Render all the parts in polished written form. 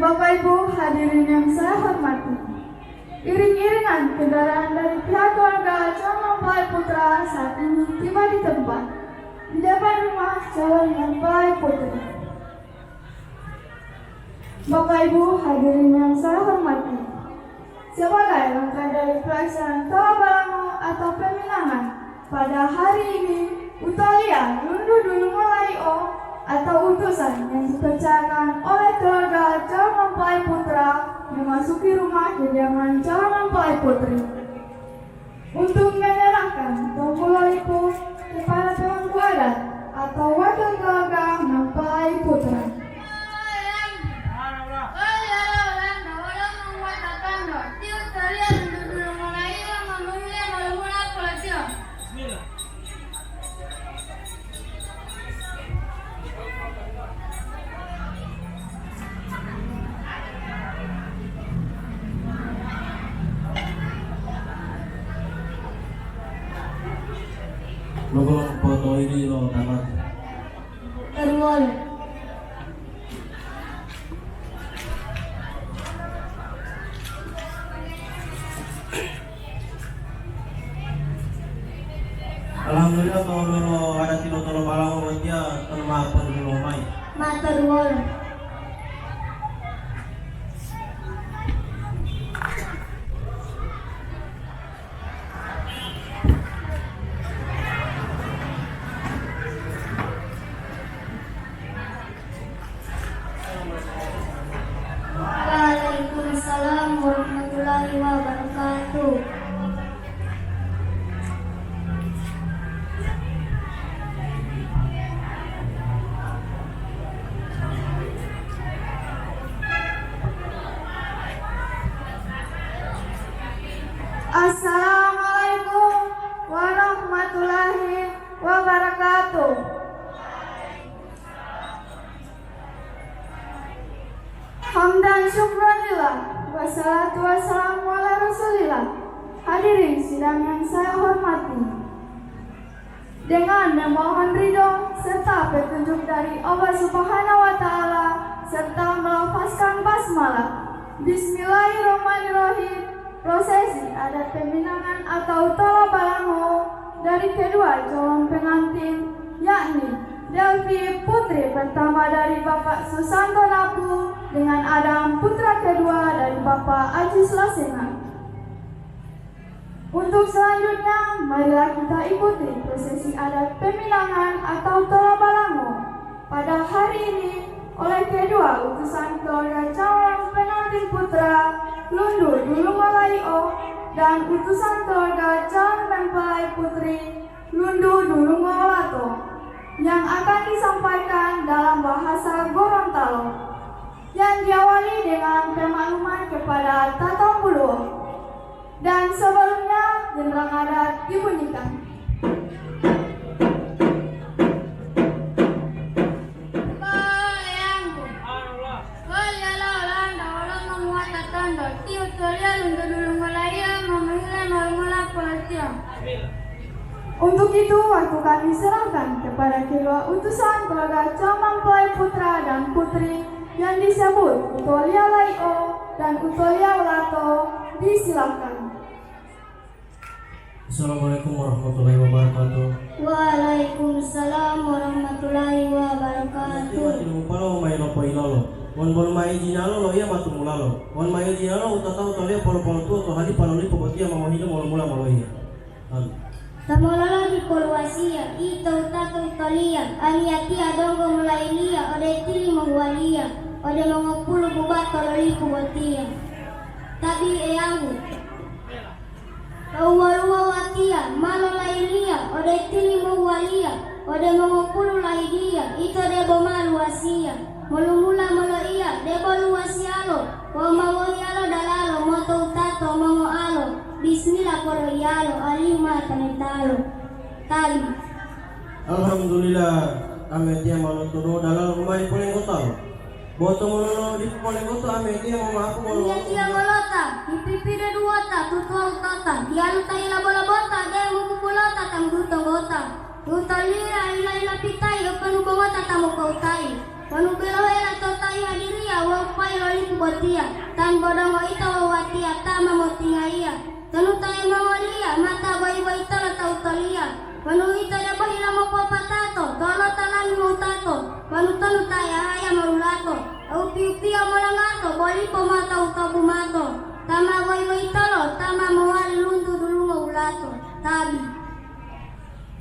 Bapak Ibu hadirin yang saya hormati, iring-iringan kendaraan dari pihak keluarga calon mempelai putra saat ini tiba di tempat di depan rumah calon mempelai putri. Bapak Ibu hadirin yang saya hormati, sebagai rangkaian dari pelaksanaan Tawabalango atau peminangan pada hari ini, Utalia Lundu Dulu Malaio atau utusan yang dipercayakan oleh keluarga calon mempelai putra memasuki rumah kediaman calon mempelai putri untuk menyerahkan tombol liput kepada pemangku adat atau wakil keluarga mempelai putra. Logo foto ini lo tamat. Terwol. Alhamdulillah kalau ada tino balang dia terima apa dulu mai. Materwol. Waalaikumsalam warahmatullahi wabarakatuh. Assalamualaikum warahmatullahi wabarakatuh. Hamdan syukranillah, wassalatu wassalamu ala rasulillah. Hadirin sidang yang saya hormati, dengan memohon ridho serta petunjuk dari Allah Subhanahu wa Ta'ala serta melafazkan basmalah, Bismillahirrahmanirrahim, prosesi adat peminangan atau Tawabalango dari kedua calon pengantin, yakni Delvi putri pertama dari Bapak Susanto Napu dengan Adam putra kedua dari Bapak Ajis Lasena. Untuk selanjutnya, marilah kita ikuti prosesi adat peminangan atau Tawabalango pada hari ini oleh kedua utusan keluarga calon pengantin putra Lundu Dulu Malaio dan utusan keluarga calon mempelai putri Lundu Dulu Ngolato yang akan disampaikan dalam bahasa Gorontalo yang diawali dengan pemakluman kepada Tatambuluo dan sebelumnya genderang adat dibunyikan. Untuk itu, waktu kami serahkan kepada kedua utusan keluarga calon mempelai putra dan putri yang disebut Utolia Laio dan Utolia Ulato, disilakan. Assalamualaikum warahmatullahi wabarakatuh. Waalaikumsalam warahmatullahi wabarakatuh. Mati mupalo mai lopo ilolo. Wan bol mai jinalo lo ya matu mulalo. Wan mai jinalo utata utolia polo tu to hadi panoli pobotia mamohino mula maloia. Tamolala di polwasia, ito tato italia, aliati adongo mulailia, ode tili mengwalia, ode mengopulu bubat tololi kubatia. Tabi eyangu, Uwarua watia, malo lailia, ode tili mengwalia, ode mengopulu laidia, ito debo malu wasia, mulumula moloia, debo luasialo, wamawoyalo dalalo, moto tato mengoalo. Bismillah koroyalo alima tanetalo tali. Alhamdulillah ame dia malu todo dalal rumah paling kota. Boto mono di paling kota ame dia mau aku mau. Iya dia molota, pipipire duota, tutua utata, dialu taila bola bota, dia muku bulota tam gutong gota. Utalia ila pitai, opanu bawata tamu kautai. Panu belo era totai hadiria, wapai loli botia, tan bodongo ito watia, tama motinga iya. Tanu tayo mangolia, mata boy tala tau talia. Panu ito ya bahila mo patato, tolo talang mo tato. Panu tanu tayo haya marulato. Au piu-piu mo langato, boli po mata utabumato. Tama boy talo, tama mawali lundu dulu mo ulato. Tabi.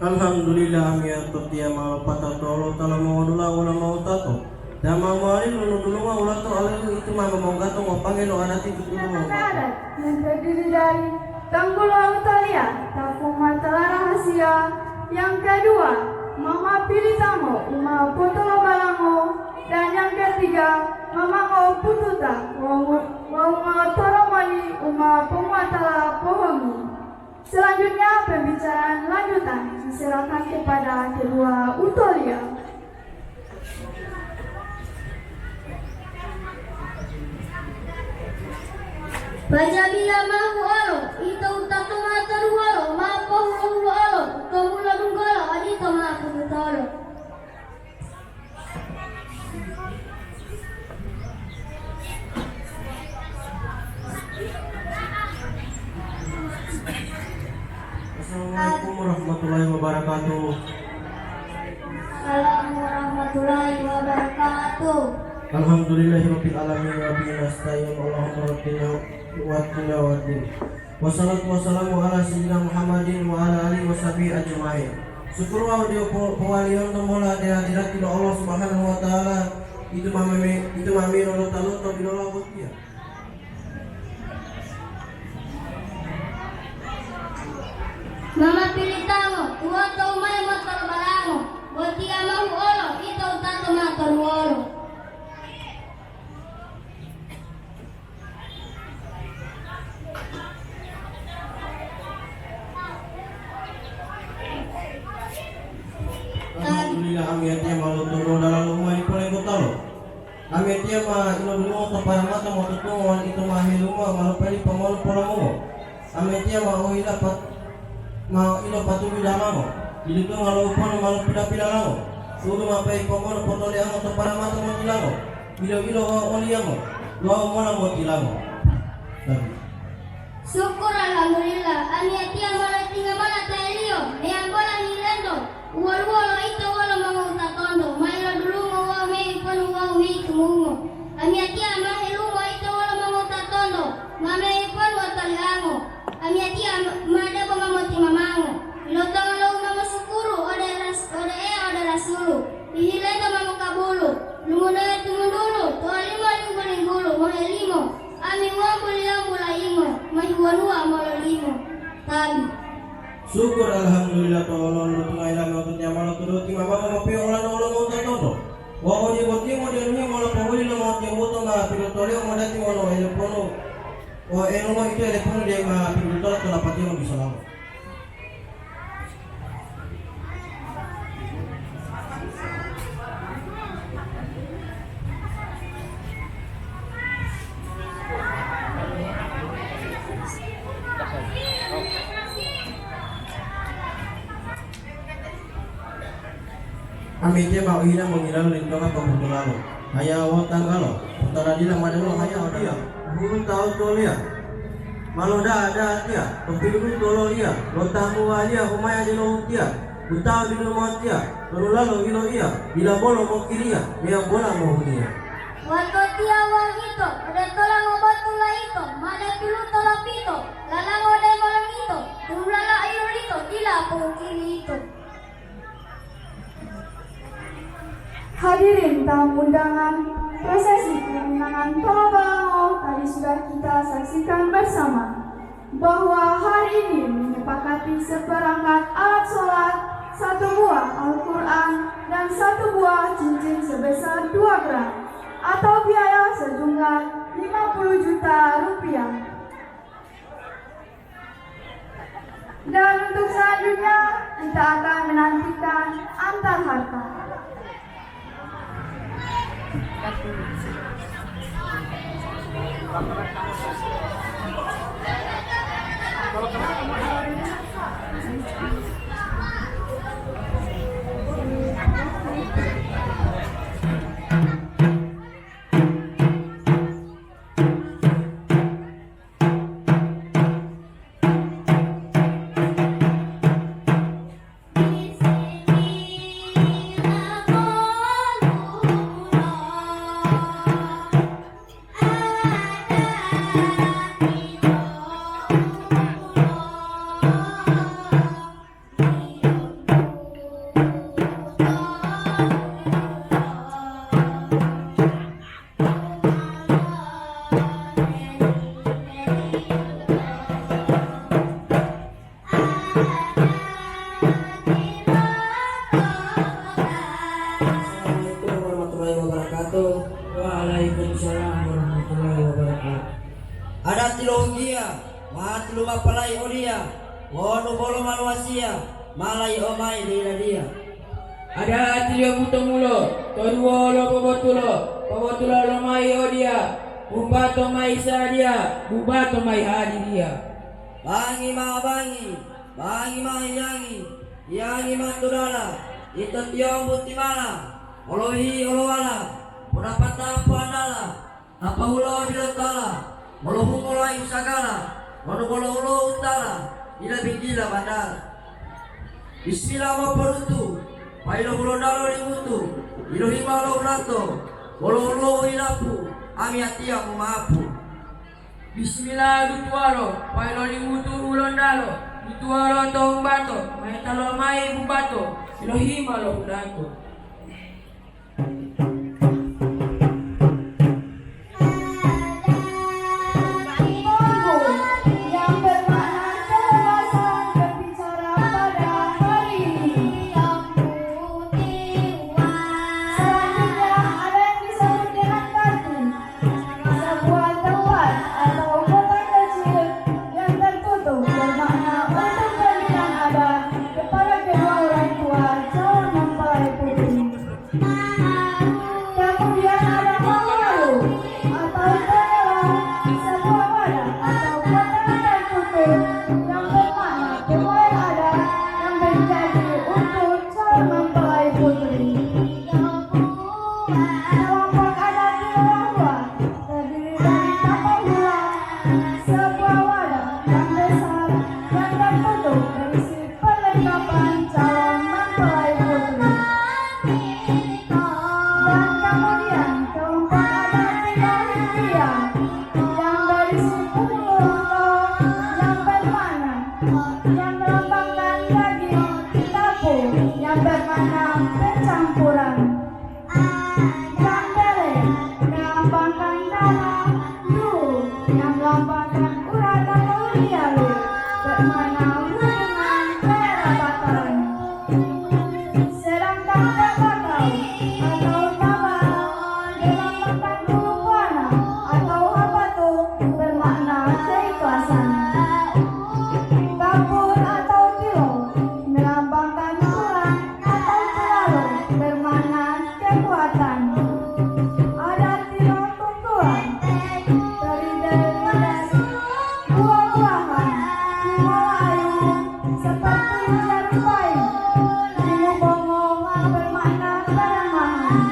Alhamdulillah mi atotia ma patatolo tala mo dula wala mau tato. Dama mari lulu dulu ma ulato alalu itu mama mau gato mau pangelo anati itu dulu mau. Adat yang terdiri dari Tanggul Autalia, Tafuma Telah Rahasia. Yang kedua, Mama Pilitamo, Uma Potolo Balango. Dan yang ketiga, Mama Ngo Pututa, Wama Toromani, Uma Pemuatala Pohongi. Selanjutnya pembicaraan lanjutan diserahkan kepada kedua Utolia. Bajabila mahu alo, ito utato mataru alo, mapo hulu alo, tomula dunggalo, adito mapu tutolo. Assalamualaikum warahmatullahi wabarakatuh. Assalamualaikum warahmatullahi wabarakatuh. Alhamdulillahirabbil alamin wa bihi nasta'in Allahumma rabbina waqtina waddin. Wassalatu wassalamu ala sayyidina Muhammadin wa ala alihi washabihi ajmain. Syukur wa dia pewalian temola di hadirat Allah Subhanahu wa taala. Itu mami nolo talo to bilola botia. Mama Pilitamo, tua tau mai motor balango, botia mahu olo, ito utato mataru olo. Alhamdulillah amiatnya malu turu dalam rumah ini boleh kotalo. Amiatnya ma ino dulu to para mata mo tutungan itu mahiluma malu pali pamalu polomo. Amiatnya ma ila pat ma ilo patu bidama mo. Dili ko ngalo pon malu pida lango. Sudu mapai pamalu potole ang to para mata mo tilango. Ilo wa oliamo. Wa mo mo tilango. Syukur alhamdulillah, aniatia malah tinggal malah telio, yang bola nilendo, uol itu wala mga tondo, mayro dulu mga may panuwa may tumungo. Aniatia mahilumo itu wala mga tondo, mamay panwa taliango. Aniatia mada ba mamoti mamango. Lotong lo mama sukuru, ode rasulu. Ihilendo mama kabulu, lumuna tumundulu, toalima linggulu, mahelimo. Ami wambul imo, majuanua malolimo. Tabi. Syukur alhamdulillah tolong lu tungai lam nutut nyamal tudut ti mama mo pi ola no mo tatondo. Wa odi boti mo de ni mo la pawili no mo ti mo to ma pi tole mo dati mo no telepono. O eno mo itu telepono de ma pi tole to la pati mo bisa lawo. Aminnya mau hina mengilang lindungan pembutulalo. Haya wotang kalo. Utara dila madalo haya dia. Hulu tahu tolia. Malo ada dia. Kepilu tolo dia. Lotamu alia umaya di lo dia. Utau di lo dia. Lalu lalu ilo iya. Bila bolo mau kiria. Dia bola mau dia. Wato tia wang ito, ode tolang obatula ito, mada pilu tolap ito, lalang ode malang ito, tumlala ayo ito, tila pungkiri ito. Hadirin tamu undangan, prosesi pemenangan Tolo Balango tadi sudah kita saksikan bersama bahwa hari ini menyepakati seperangkat alat sholat, 1 buah Al-Quran, dan 1 buah cincin sebesar 2 gram atau biaya sejumlah 50 juta rupiah. Dan untuk selanjutnya kita akan menantikan antar harta. Waalaikumsalam warahmatullahi wabarakatuh. Ada tilongia, mati luma palai odia, wono bolo manuasia, malai omai dira dia. Ada tilio mulo, toruolo pobotulo lomai odia, umbato mai sadia, ubato mai hadi dia. Bangi ma yangi ma tudala, itu tiong butimala, olohi olowala, purapata puandala, apa ulo bilotala, molohung oloi usagala, mono ulo utala, ila bingila bandala. Bismillah ma porutu, pailo ulo dalo limutu, ilo himalo ulato, ulo ilapu, ami atia maapu. Bismillah dutuaro, pailo limutu ulondalo, dutuaro tombato, maitalo mai bubato, Elohim alo udato. yang bermakna kebebasan berbicara pada hari ini. Selanjutnya ada yang disebut dengan kantin, sebuah tempat atau kotak kecil yang tertutup bermakna untuk berikan ada kepada kedua orang tua calon mempelai putri. Kemudian ada malu atau jendela, sebuah wadah atau kotak tertutup yang bermakna kemudian ada yang menjadi untuk calon mempelai putri. Kelompok adat di Tionghoa terdiri dari tapau gula, sebuah wadah yang besar yang tertutup berisi perlengkapan calon mempelai putri. Dan kemudian kelompok adat di India yang berisi punggung yang bermakna yang melambangkan daging, tapu yang bermakna pencampuran, jambele melambangkan tanah, lu yang melambangkan urat atau lialu bermakna hubungan kerabatan. Sedangkan tembakau atau tabak melambangkan hubungan atau habatu bermakna keikhlasan. Kapur atau tilo melambangkan tulang atau selalu bermakna kekuatan. Ada tilo tungguan terdiri dari buah-buahan, Melayu seperti jarum pahit. Tilu bongo bermakna keramahan.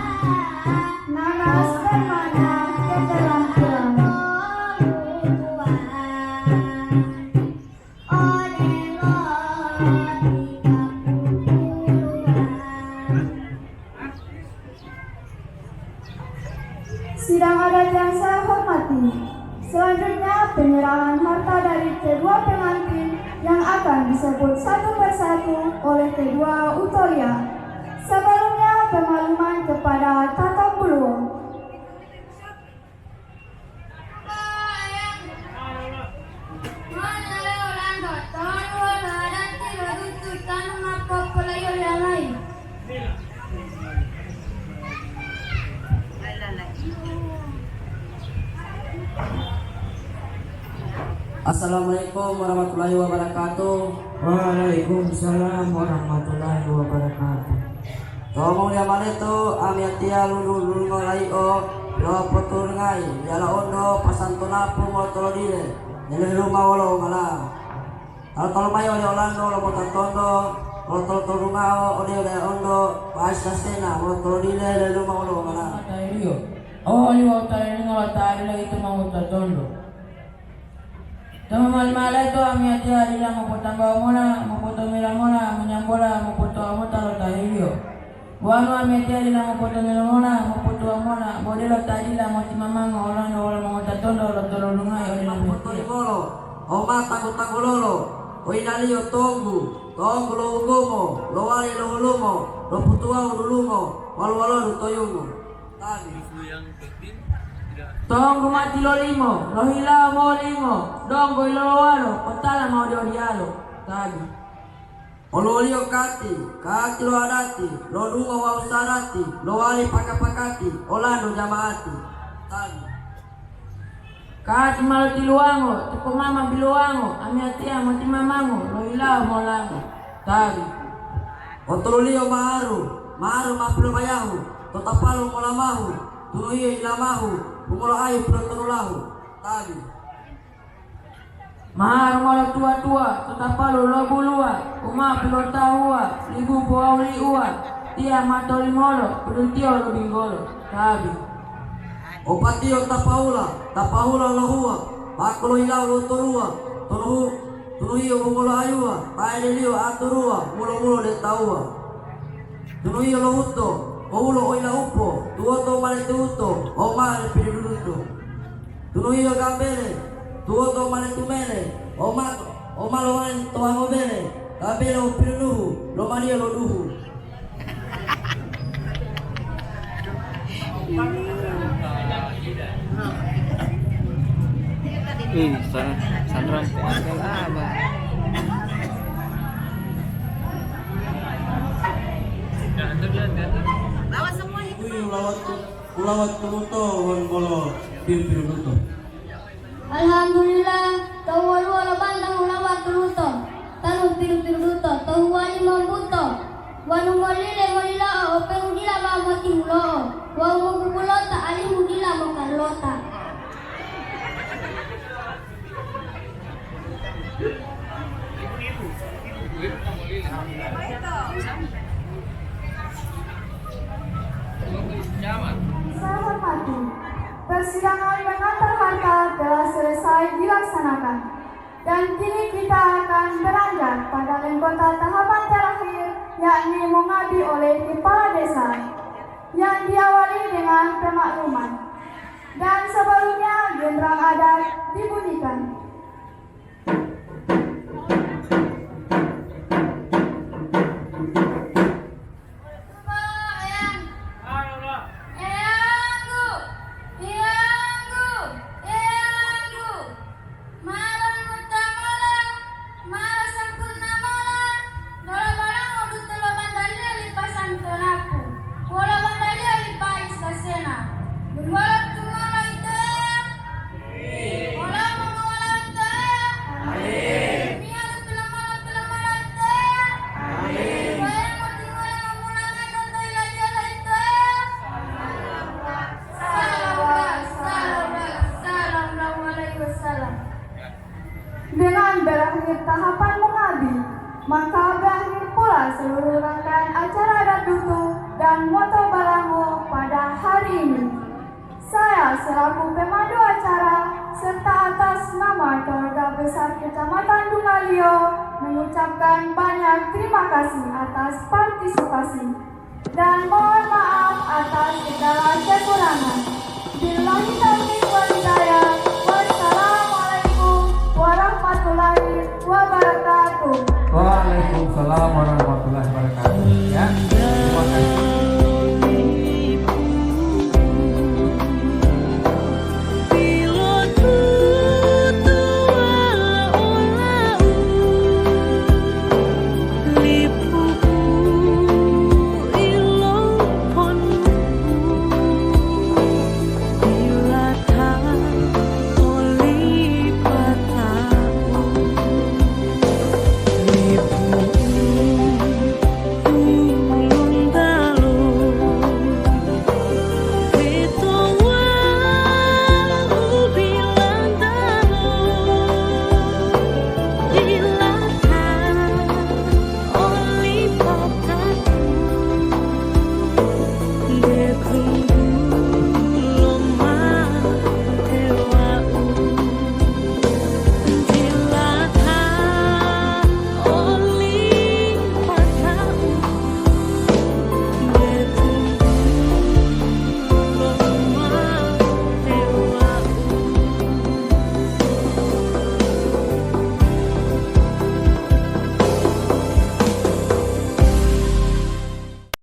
Nanas bermakna keterampilan. Sidang adat yang saya hormati, selanjutnya penyerahan harta dari kedua pengantin yang akan disebut satu persatu oleh kedua utolia. Sebelumnya pemaluman kepada Tata Buluo. Assalamualaikum warahmatullahi wabarakatuh. Waalaikumsalam warahmatullahi wabarakatuh. Tomong dia mana tu ami atia lulu ngai o lo potul ngai jala ondo pasan tonapu mo tolo dire nele rumah wolo ngala kalau mayo yo lando lo potan tondo lo tolo ngao ode ondo pas sena mo tolo dire nele rumah wolo ngala Tairio. Oh, liwa tayo nga tayo itu mau tatondo. Tama malmala itu ami atia ila mapotamba mona, mapotomira mona, menyambola, mapoto talo tayo. Wano ami atia ila mapotomira mona, mapoto mona, bodelo tadila motimamanga olano ola mau tatondo lo tolo lungai oli Motor mapotia. golo, oma tago lolo, o inali o tongu lo ugomo, lo wali lo hulumo, lo putua ululumo, walu toyungu. Tadi. Tonggo mati lo limo, lo hilao mo limo, dongo ilowalo, potala mau diodialo. Tadi. Ololio kati lo adati, lo dungo wa usarati, lo wali pakapakati, olando jamaati. Tadi. Kati malo tiluango, tipo mama biluango, ami atia mati mamango, lo ilau molango. Tari. Otolio maaru mapilo bayahu, totapalo molamahu, tunuhio ilamahu, pumulo ayu pilotonulahu. Tadi. Mahar malo tua, tetapalo lo bulua, uma pilotahua, libu poauli ua, tia matoli molo, pedutio lo binggolo. Tabi. Opatio tapahula lohua, pakulo ilau lo torua, tunuhio pumulo ayua, taedelio aturua, mulo de taua. Tunuhio lo uto, oulo oila upo, tuoto male tuuto, o male piriduto. Tunuhio gambele, tuoto male tumele, o malo male toango bele, gambele o pirinuhu, lo malia lo duhu. Sandra apa? Ulawat tumuto wan bolo pil luto. Alhamdulillah, tawalu ala bandang ulawat luto, tanun piru luto, tahuani mambuto, wanu molile molila o pengudila ma mati mulo, wa mugulota ali mudila mo karlota. Saya hormati, persidangan pengantar harta telah selesai dilaksanakan. Dan kini kita akan beranjak pada lengkota tahapan terakhir, yakni mengabdi oleh kepala desa, yang diawali dengan pemakluman. Dan sebelumnya genderang adat dibunyikan. Dengan berakhir tahapan mengabdi, maka berakhir pula seluruh rangkaian acara adat dutu dan moto balango pada hari ini. Saya selaku pemandu acara serta atas nama keluarga besar Kecamatan Dungalio mengucapkan banyak terima kasih atas partisipasi dan mohon maaf atas segala